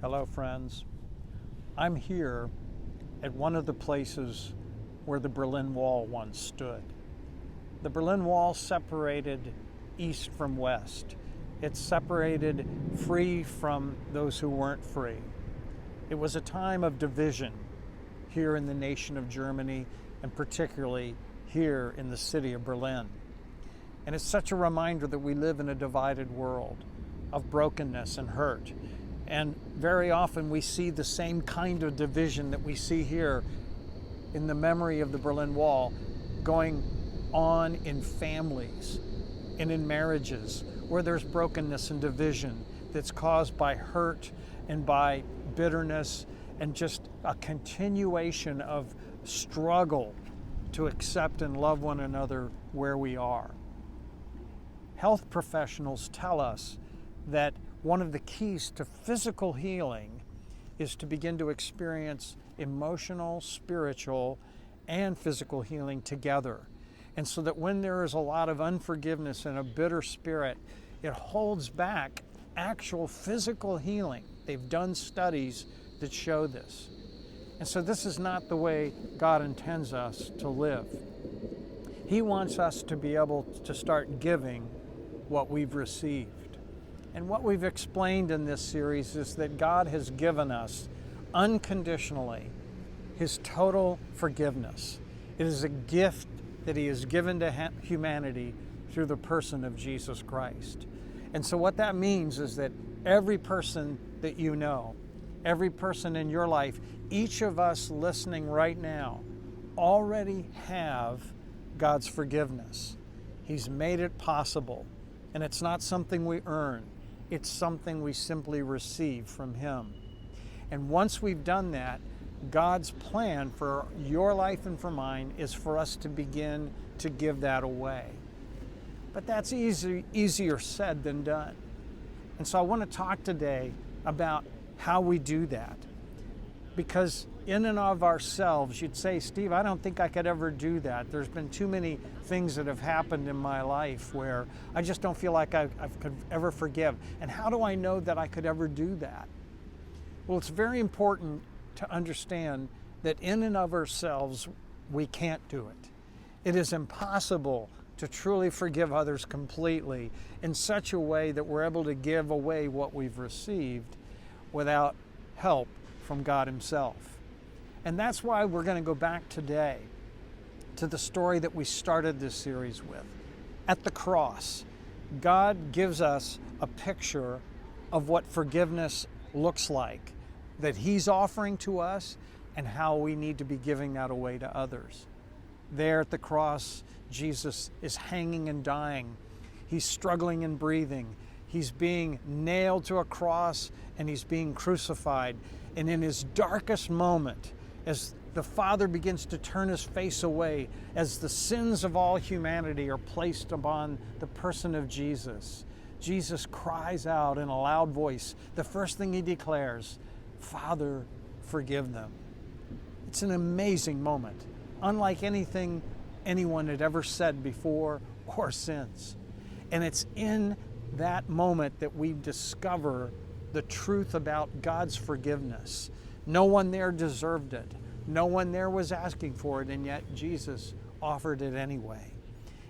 Hello, friends. I'm here at one of the places where the Berlin Wall once stood. The Berlin Wall separated east from west. It separated free from those who weren't free. It was a time of division here in the nation of Germany, and particularly here in the city of Berlin. And it's such a reminder that we live in a divided world of brokenness and hurt. And very often we see the same kind of division that we see here in the memory of the Berlin Wall going on in families and in marriages where there's brokenness and division that's caused by hurt and by bitterness and just a continuation of struggle to accept and love one another where we are. Health professionals tell us that one of the keys to physical healing is to begin to experience emotional, spiritual, and physical healing together. And so that when there is a lot of unforgiveness and a bitter spirit, it holds back actual physical healing. They've done studies that show this. And so this is not the way God intends us to live. He wants us to be able to start giving what we've received. And what we've explained in this series is that God has given us unconditionally His total forgiveness. It is a gift that He has given to humanity through the person of Jesus Christ. And so what that means is that every person that you know, every person in your life, each of us listening right now, already have God's forgiveness. He's made it possible. And it's not something we earn. It's something we simply receive from Him. And once we've done that, God's plan for your life and for mine is for us to begin to give that away. But that's easier said than done. And so I want to talk today about how we do that. Because in and of ourselves, you'd say, Steve, I don't think I could ever do that. There's been too many things that have happened in my life where I just don't feel like I could ever forgive. And how do I know that I could ever do that? Well, it's very important to understand that in and of ourselves, we can't do it. It is impossible to truly forgive others completely in such a way that we're able to give away what we've received without help from God Himself. And that's why we're going to go back today to the story that we started this series with. At the cross, God gives us a picture of what forgiveness looks like, that He's offering to us, and how we need to be giving that away to others. There at the cross, Jesus is hanging and dying. He's struggling and breathing. He's being nailed to a cross and He's being crucified. And in His darkest moment, as the Father begins to turn His face away, as the sins of all humanity are placed upon the person of Jesus, Jesus cries out in a loud voice. The first thing He declares, Father, forgive them. It's an amazing moment, unlike anything anyone had ever said before or since. And it's in that moment that we discover the truth about God's forgiveness. No one there deserved it. No one there was asking for it, and yet Jesus offered it anyway.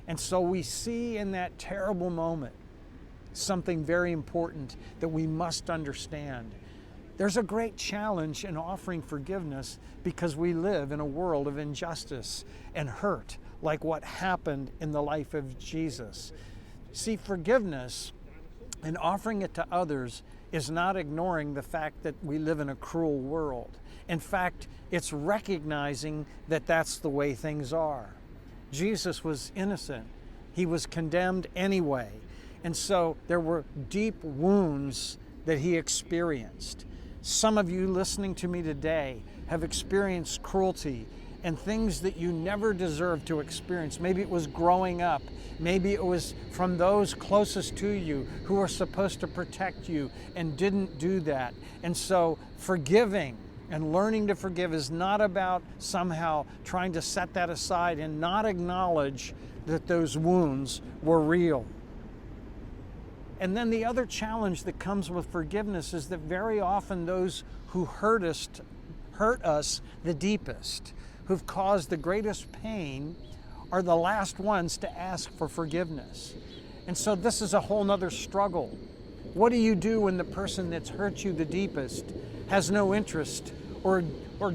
And so we see in that terrible moment something very important that we must understand. There's a great challenge in offering forgiveness because we live in a world of injustice and hurt, like what happened in the life of Jesus. See, forgiveness and offering it to others is not ignoring the fact that we live in a cruel world. In fact, it's recognizing that that's the way things are. Jesus was innocent. He was condemned anyway. And so there were deep wounds that He experienced. Some of you listening to me today have experienced cruelty and things that you never deserved to experience. Maybe it was growing up. Maybe it was from those closest to you who were supposed to protect you and didn't do that. And so forgiving and learning to forgive is not about somehow trying to set that aside and not acknowledge that those wounds were real. And then the other challenge that comes with forgiveness is that very often those who hurt us the deepest, who've caused the greatest pain, are the last ones to ask for forgiveness. And so this is a whole nother struggle. What do you do when the person that's hurt you the deepest has no interest or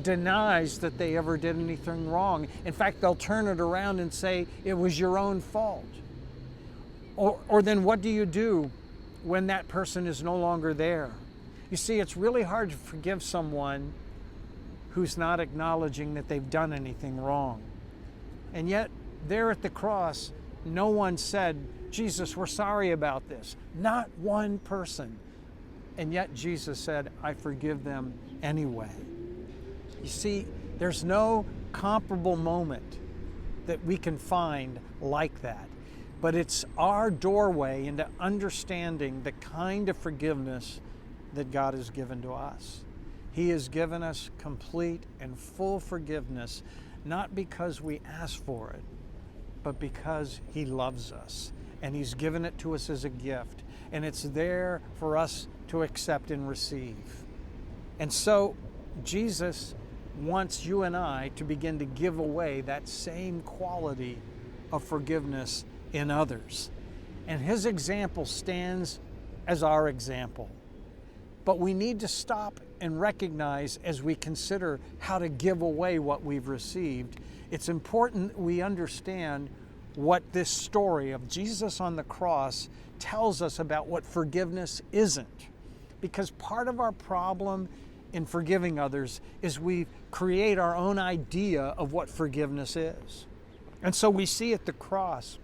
denies that they ever did anything wrong? In fact, they'll turn it around and say it was your own fault. Or then what do you do when that person is no longer there? You see, it's really hard to forgive someone who's not acknowledging that they've done anything wrong. And yet, there at the cross, no one said, Jesus, we're sorry about this. Not one person. And yet Jesus said, I forgive them anyway. You see, there's no comparable moment that we can find like that. But it's our doorway into understanding the kind of forgiveness that God has given to us. He has given us complete and full forgiveness, not because we ask for it, but because He loves us. And He's given it to us as a gift. And it's there for us to accept and receive. And so Jesus wants you and I to begin to give away that same quality of forgiveness in others. And His example stands as our example. But we need to stop and recognize, as we consider how to give away what we've received, it's important that we understand what this story of Jesus on the cross tells us about what forgiveness isn't. Because part of our problem in forgiving others is we create our own idea of what forgiveness is. And so we see at the cross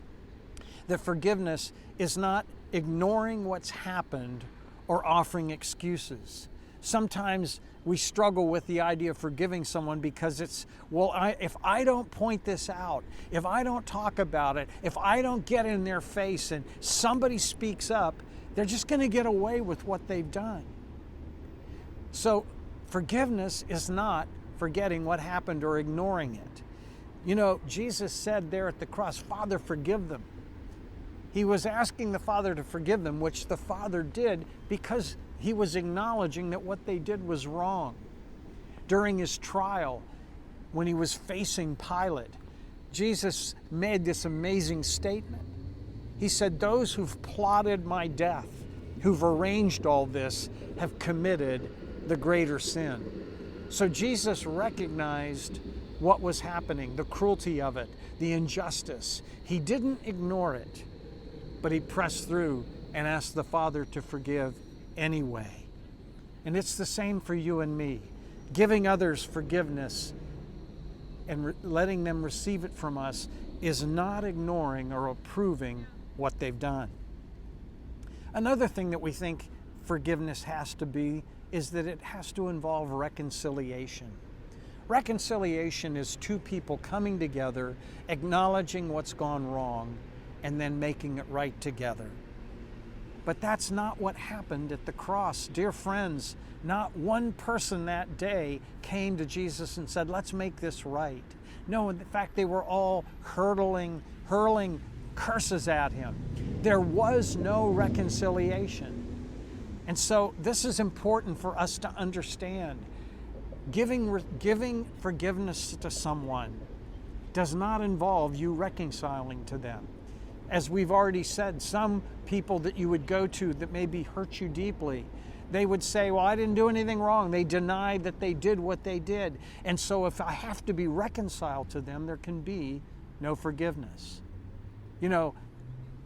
that forgiveness is not ignoring what's happened or offering excuses. Sometimes we struggle with the idea of forgiving someone because it's, well, if I don't point this out, if I don't talk about it, if I don't get in their face and somebody speaks up, they're just going to get away with what they've done. So forgiveness is not forgetting what happened or ignoring it. You know, Jesus said there at the cross, Father, forgive them. He was asking the Father to forgive them, which the Father did because He was acknowledging that what they did was wrong. During His trial, when He was facing Pilate, Jesus made this amazing statement. He said, those who've plotted my death, who've arranged all this, have committed the greater sin. So Jesus recognized what was happening, the cruelty of it, the injustice. He didn't ignore it, but He pressed through and asked the Father to forgive anyway. And it's the same for you and me. Giving others forgiveness and letting them receive it from us is not ignoring or approving what they've done. Another thing that we think forgiveness has to be is that it has to involve reconciliation. Reconciliation is two people coming together, acknowledging what's gone wrong, and then making it right together. But that's not what happened at the cross. Dear friends, not one person that day came to Jesus and said, let's make this right. No, in fact, they were all hurling curses at Him. There was no reconciliation. And so this is important for us to understand. Giving forgiveness to someone does not involve you reconciling to them. As we've already said, some people that you would go to that maybe hurt you deeply, they would say, well, I didn't do anything wrong. They denied that they did what they did. And so if I have to be reconciled to them, there can be no forgiveness. You know,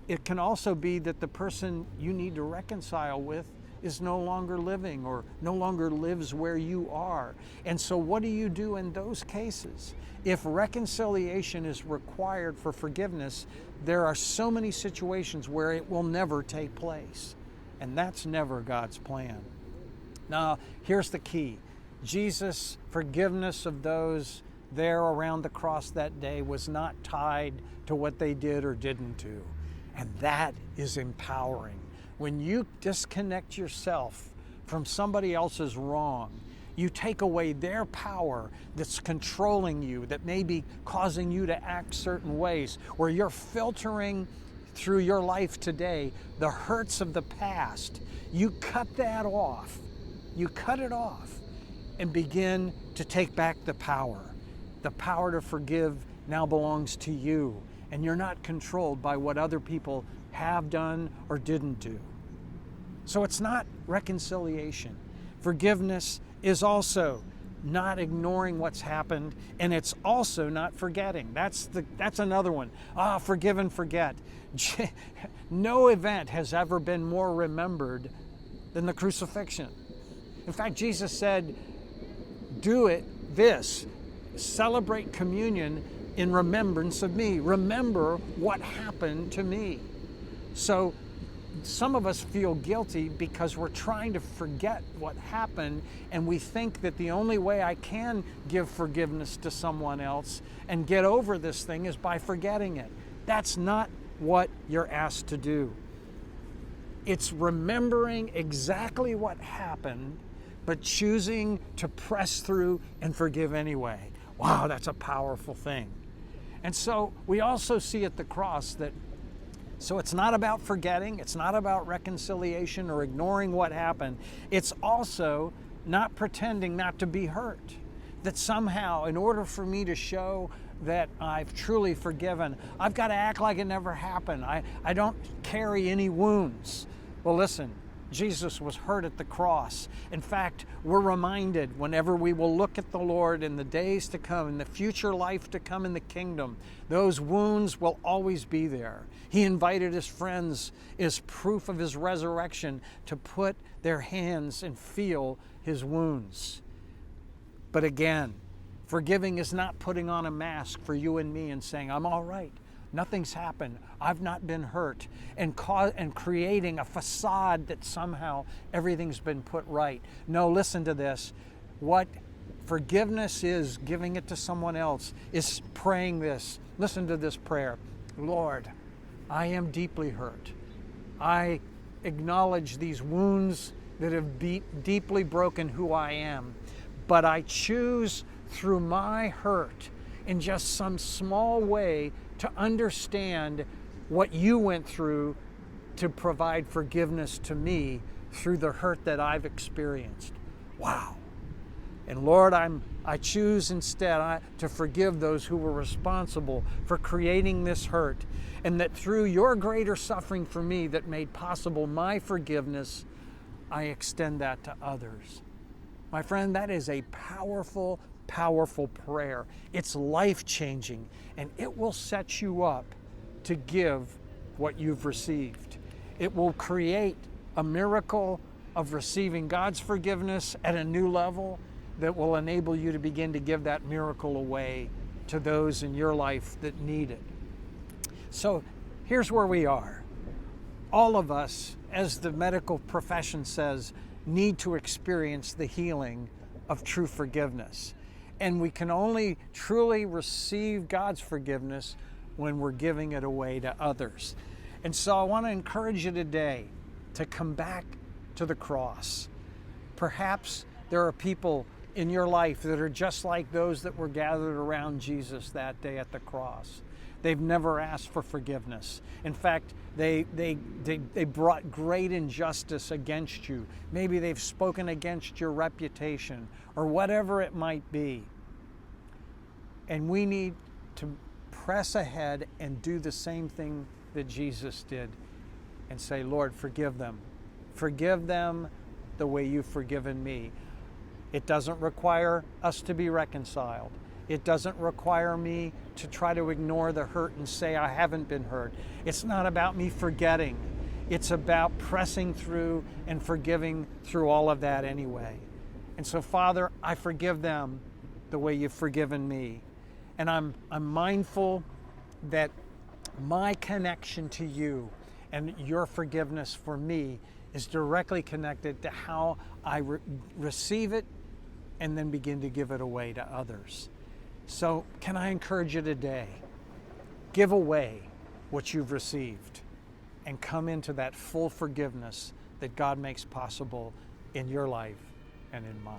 it can also be that the person you need to reconcile with is no longer living or no longer lives where you are. And so what do you do in those cases? If reconciliation is required for forgiveness, there are so many situations where it will never take place. And that's never God's plan. Now, here's the key. Jesus' forgiveness of those there around the cross that day was not tied to what they did or didn't do. And that is empowering. When you disconnect yourself from somebody else's wrong, you take away their power that's controlling you, that may be causing you to act certain ways, where you're filtering through your life today, the hurts of the past, you cut that off. You cut it off and begin to take back the power. The power to forgive now belongs to you, and you're not controlled by what other people have done or didn't do. So it's not reconciliation. Forgiveness is also not ignoring what's happened, and it's also not forgetting. That's another one. Forgive and forget. No event has ever been more remembered than the crucifixion. In fact, Jesus said, celebrate communion in remembrance of me. Remember what happened to me. So some of us feel guilty because we're trying to forget what happened, and we think that the only way I can give forgiveness to someone else and get over this thing is by forgetting it. That's not what you're asked to do. It's remembering exactly what happened, but choosing to press through and forgive anyway. Wow, that's a powerful thing. And so we also see at the cross that so it's not about forgetting, it's not about reconciliation or ignoring what happened. It's also not pretending not to be hurt. That somehow, in order for me to show that I've truly forgiven, I've got to act like it never happened. I don't carry any wounds. Well, listen, Jesus was hurt at the cross. In fact, we're reminded whenever we will look at the Lord in the days to come, in the future life to come in the kingdom, those wounds will always be there. He invited his friends as proof of his resurrection to put their hands and feel his wounds. But again, forgiving is not putting on a mask for you and me and saying, I'm all right. Nothing's happened. I've not been hurt, and creating a facade that somehow everything's been put right. No, listen to this. What forgiveness is, giving it to someone else, is praying this. Listen to this prayer. Lord, I am deeply hurt. I acknowledge these wounds that have deeply broken who I am, but I choose through my hurt in just some small way to understand what you went through to provide forgiveness to me through the hurt that I've experienced. Wow. And Lord, I choose instead to forgive those who were responsible for creating this hurt, and that through your greater suffering for me that made possible my forgiveness, I extend that to others. My friend, that is a powerful, powerful prayer. It's life-changing, and it will set you up to give what you've received. It will create a miracle of receiving God's forgiveness at a new level that will enable you to begin to give that miracle away to those in your life that need it. So here's where we are. All of us, as the medical profession says, need to experience the healing of true forgiveness. And we can only truly receive God's forgiveness when we're giving it away to others. And so I want to encourage you today to come back to the cross. Perhaps there are people in your life that are just like those that were gathered around Jesus that day at the cross. They've never asked for forgiveness. In fact, they brought great injustice against you. Maybe they've spoken against your reputation or whatever it might be. And we need to press ahead and do the same thing that Jesus did and say, Lord, forgive them. Forgive them the way you've forgiven me. It doesn't require us to be reconciled. It doesn't require me to try to ignore the hurt and say I haven't been hurt. It's not about me forgetting. It's about pressing through and forgiving through all of that anyway. And so, Father, I forgive them the way you've forgiven me. And I'm mindful that my connection to you and your forgiveness for me is directly connected to how I receive it and then begin to give it away to others. So can I encourage you today, give away what you've received and come into that full forgiveness that God makes possible in your life and in mine.